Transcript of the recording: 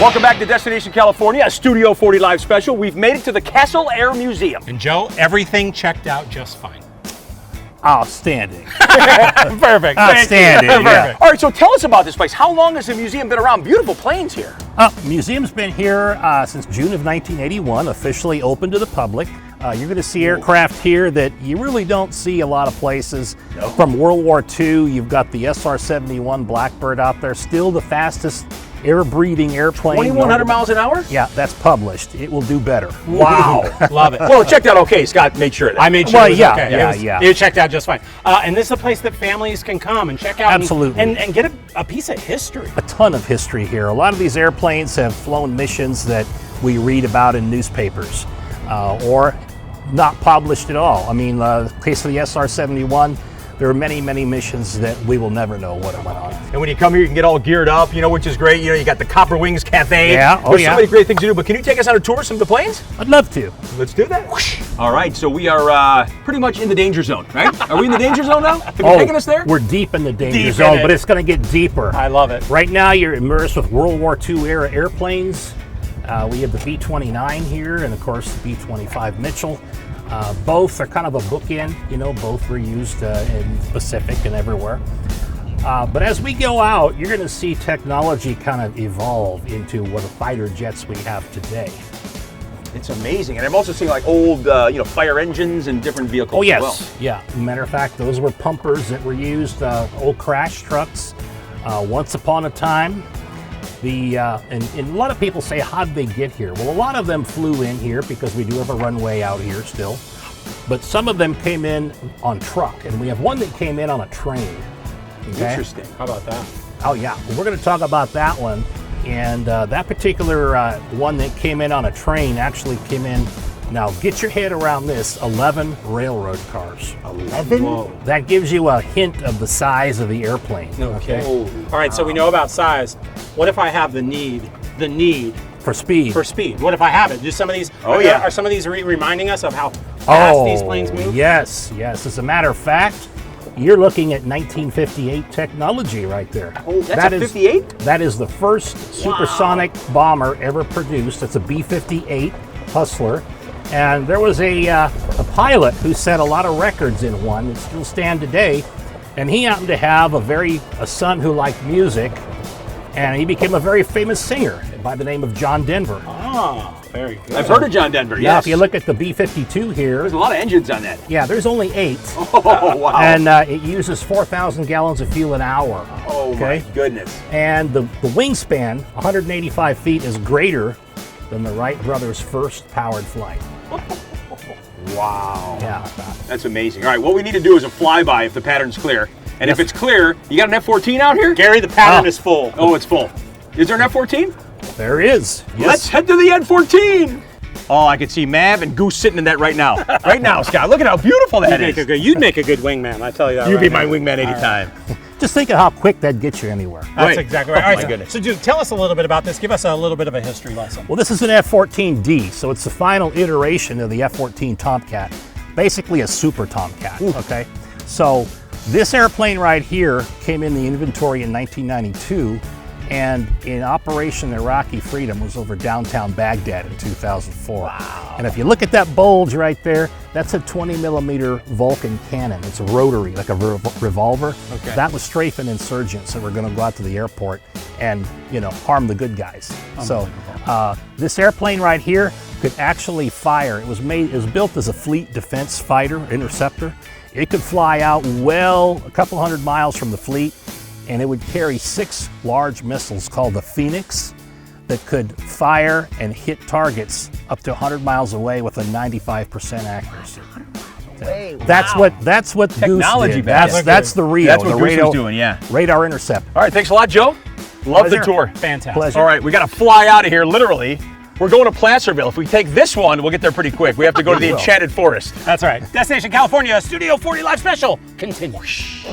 Welcome back to Destination California, a Studio 40 Live special. We've made it to the Kessel Air Museum. And Joe, everything checked out just fine. Outstanding. Perfect. Outstanding. Yeah. All right, so tell us about this place. How long has the museum been around? Beautiful planes here. Museum's been here since June of 1981, officially open to the public. You're going to see aircraft here that you really don't see a lot of places. No. From World War II, you've got the SR-71 Blackbird out there, still the fastest air-breathing airplane. 2,100 miles an hour? Yeah, that's published. It will do better. Wow. Love it. Well, it checked out okay. Scott made sure of that. I made sure Well, it was yeah, okay. yeah. It checked out just fine. And this is a place that families can come and check out. Absolutely. And get a piece of history. A ton of history here. A lot of these airplanes have flown missions that we read about in newspapers or not published at all. I mean, the case of the SR-71, there are many, many missions that we will never know what went on. And when you come here, you can get all geared up, which is great. You got the Copper Wings Cafe. Yeah, There's so many great things to do. But can you take us on a tour of some of the planes? I'd love to. Let's do that. All right, so we are pretty much in the danger zone, right? Are we in the danger zone now? Have you taken us there? We're deep in the danger Deep in zone, it. but it's going to get deeper. I love it. Right now, you're immersed with World War II era airplanes. We have the B-29 here, and of course, the B-25 Mitchell. Both are kind of a bookend, both were used in the Pacific and everywhere. But as we go out, you're going to see technology kind of evolve into what the fighter jets we have today. It's amazing. And I've also seen like old, fire engines and different vehicles Oh, yes. as well. Yeah. Matter of fact, those were pumpers that were used, old crash trucks. Once upon a time, and a lot of people say, how did they get here? Well, a lot of them flew in here because we do have a runway out here still. But some of them came in on truck, and we have one that came in on a train. Okay? Interesting. How about that? Oh, yeah. Well, we're going to talk about that one. And that particular one that came in on a train actually came in. Now, get your head around this, 11 railroad cars. 11? Whoa. That gives you a hint of the size of the airplane. Okay. All right, so we know about size. What if I have the need For speed. for speed? What if I have it? Do some of these? Are some of these reminding us of how fast these planes move? Yes. As a matter of fact, you're looking at 1958 technology right there. Oh, that's a 58? That is the first supersonic bomber ever produced. It's a B-58 Hustler. And there was a pilot who set a lot of records in one that still stand today. And he happened to have a son who liked music. And he became a very famous singer by the name of John Denver. Ah, very good. I've heard of John Denver, Now, yes. if you look at the B-52 here, There's a lot of engines on that. yeah, there's only 8. Oh, wow. And it uses 4,000 gallons of fuel an hour. Oh, my goodness. And the wingspan, 185 feet, is greater than the Wright brothers' first powered flight. Wow. Yeah. That's amazing. All right, what we need to do is a flyby if the pattern's clear. And if it's clear, you got an F-14 out here? Gary, the pattern is full. Oh, it's full. Is there an F-14? There is. Yes. Let's head to the F-14. Oh, I can see Mav and Goose sitting in that right now. Right now, Scott. Look at how beautiful that is. You'd make a good wingman, I tell you that. You'd right be now. my wingman anytime. Just think of how quick that'd get you anywhere. That's Right. exactly right. Oh, All right, my so- goodness. So, dude, tell us a little bit about this. Give us a little bit of a history lesson. Well, this is an F-14D, so it's the final iteration of the F-14 Tomcat. Basically a super Tomcat, okay? So this airplane right here came in the inventory in 1992, and in Operation Iraqi Freedom was over downtown Baghdad in 2004. Wow. And if you look at that bulge right there, that's a 20 millimeter Vulcan cannon. It's a rotary, like a revolver. Okay. That was strafing insurgents that were going to go out to the airport and, harm the good guys. So this airplane right here could actually fire. It was built as a fleet defense fighter, interceptor. It could fly out a couple hundred miles from the fleet, and it would carry 6 large missiles called the Phoenix that could fire and hit targets up to 100 miles away with a 95% accuracy. That's what Technology, Goose did. man. That's the real. That's what the Goose was doing, yeah. Radar intercept. All right, thanks a lot, Joe. Love the Pleasure. tour. Fantastic. Pleasure. All right, we got to fly out of here, literally. We're going to Placerville. If we take this one, we'll get there pretty quick. We have to go to the Enchanted Forest. That's right. Destination California, Studio 40 Live Special continues.